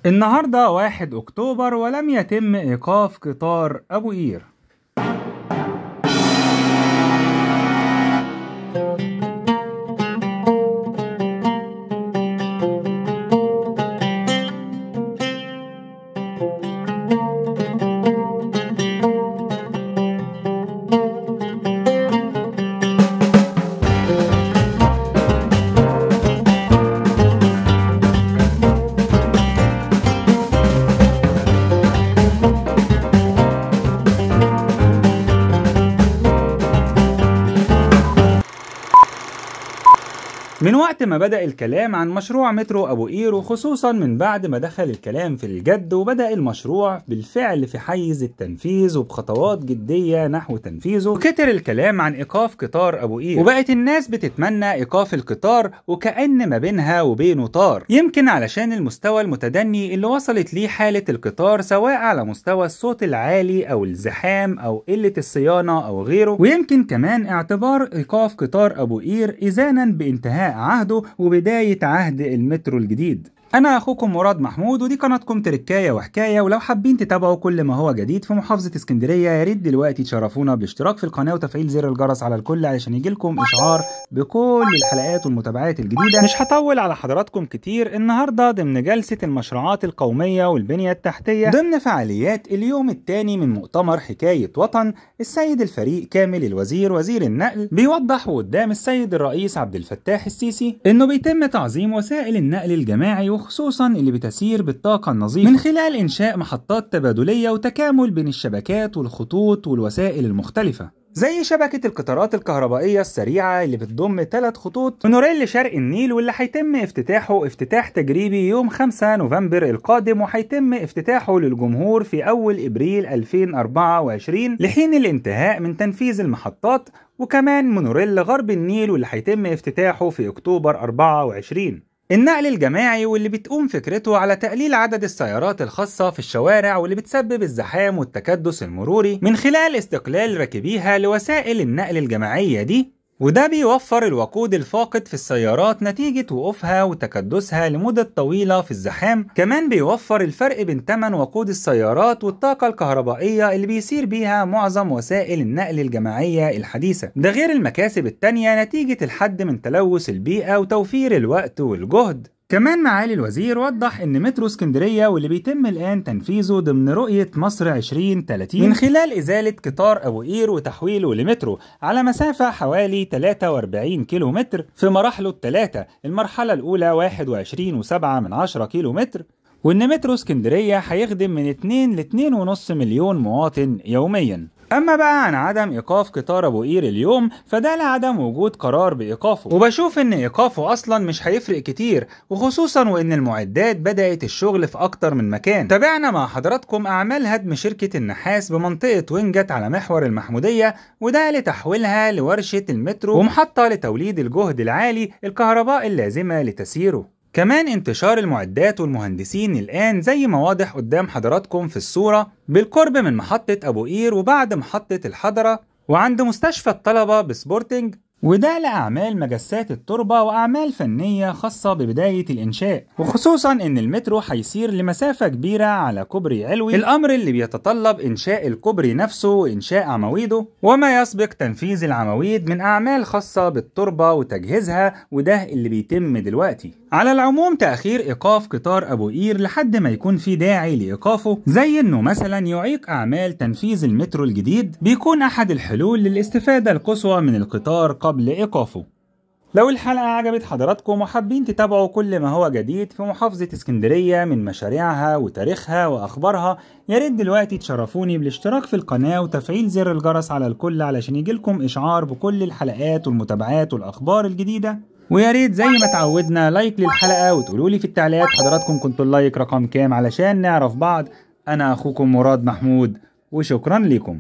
النهاردة 1 أكتوبر ولم يتم إيقاف قطار أبو قير. من وقت ما بدأ الكلام عن مشروع مترو أبو قير، وخصوصا من بعد ما دخل الكلام في الجد وبدأ المشروع بالفعل في حيز التنفيذ وبخطوات جدية نحو تنفيذه، وكتر الكلام عن إيقاف قطار أبو قير، وبقت الناس بتتمنى إيقاف القطار وكأن ما بينها وبينه طار، يمكن علشان المستوى المتدني اللي وصلت ليه حالة القطار، سواء على مستوى الصوت العالي أو الزحام أو قلة الصيانة أو غيره، ويمكن كمان اعتبار إيقاف قطار أبو قير إذانا بانتهاء عهده وبداية عهد المترو الجديد. أنا أخوكم مراد محمود، ودي قناتكم تركاية وحكاية، ولو حابين تتابعوا كل ما هو جديد في محافظة اسكندرية يا ريت دلوقتي تشرفونا بالاشتراك في القناة وتفعيل زر الجرس على الكل علشان يجيلكم إشعار بكل الحلقات والمتابعات الجديدة. مش هطول على حضراتكم كتير، النهاردة ضمن جلسة المشروعات القومية والبنية التحتية ضمن فعاليات اليوم الثاني من مؤتمر حكاية وطن، السيد الفريق كامل الوزير وزير النقل بيوضح قدام السيد الرئيس عبد الفتاح السيسي إنه بيتم تعظيم وسائل النقل الجماعي، خصوصا اللي بتسير بالطاقة النظيفة، من خلال إنشاء محطات تبادلية وتكامل بين الشبكات والخطوط والوسائل المختلفة، زي شبكة القطارات الكهربائية السريعة اللي بتضم 3 خطوط مونوريل شرق النيل، واللي هيتم افتتاحه افتتاح تجريبي يوم 5 نوفمبر القادم، وهيتم افتتاحه للجمهور في أول إبريل 2024 لحين الانتهاء من تنفيذ المحطات، وكمان مونوريل غرب النيل واللي هيتم افتتاحه في أكتوبر 24. النقل الجماعي واللي بتقوم فكرته على تقليل عدد السيارات الخاصة في الشوارع واللي بتسبب الزحام والتكدس المروري من خلال استقلال راكبيها لوسائل النقل الجماعية دي، وده بيوفر الوقود الفاقد في السيارات نتيجة وقوفها وتكدسها لمدة طويلة في الزحام. كمان بيوفر الفرق بين ثمن وقود السيارات والطاقة الكهربائية اللي بيسير بيها معظم وسائل النقل الجماعية الحديثة، ده غير المكاسب التانية نتيجة الحد من تلوث البيئة وتوفير الوقت والجهد. كمان معالي الوزير وضح إن مترو اسكندرية واللي بيتم الآن تنفيذه ضمن رؤية مصر 2030 من خلال إزالة قطار أبو قير وتحويله لمترو على مسافة حوالي 43 كيلومتر في مراحله الثلاثة، المرحلة الأولى 21.7 كيلومتر، وإن مترو اسكندرية هيخدم من 2 ل 2.5 مليون مواطن يومياً. أما بقى عن عدم إيقاف قطار أبو قير اليوم، فده لعدم وجود قرار بإيقافه، وبشوف إن إيقافه أصلا مش هيفرق كتير، وخصوصا وإن المعدات بدأت الشغل في أكتر من مكان. تابعنا مع حضراتكم أعمال هدم شركة النحاس بمنطقة وينجت على محور المحمودية، وده لتحويلها لورشة المترو ومحطة لتوليد الجهد العالي الكهرباء اللازمة لتسييره. كمان انتشار المعدات والمهندسين الآن زي ما واضح قدام حضراتكم في الصورة بالقرب من محطة أبو قير وبعد محطة الحضرة وعند مستشفى الطلبة بسبورتنج، وده لأعمال مجسات التربة وأعمال فنية خاصة ببداية الإنشاء، وخصوصا إن المترو هيسير لمسافة كبيرة على كوبري علوي، الأمر اللي بيتطلب إنشاء الكوبري نفسه وإنشاء عواميده وما يسبق تنفيذ العواميد من أعمال خاصة بالتربة وتجهيزها، وده اللي بيتم دلوقتي. على العموم تأخير إيقاف قطار أبو قير لحد ما يكون في داعي لإيقافه، زي إنه مثلا يعيق أعمال تنفيذ المترو الجديد، بيكون أحد الحلول للاستفادة القصوى من القطار قبل إيقافه. لو الحلقة عجبت حضراتكم وحابين تتابعوا كل ما هو جديد في محافظة اسكندرية من مشاريعها وتاريخها وأخبارها، ياريت دلوقتي تشرفوني بالاشتراك في القناة وتفعيل زر الجرس على الكل علشان يجيلكم إشعار بكل الحلقات والمتابعات والأخبار الجديدة. وياريت زي ما تعودنا لايك للحلقة وتقولولي في التعليقات حضراتكم كنتوا اللايك رقم كام علشان نعرف بعض. أنا أخوكم مراد محمود، وشكرا لكم.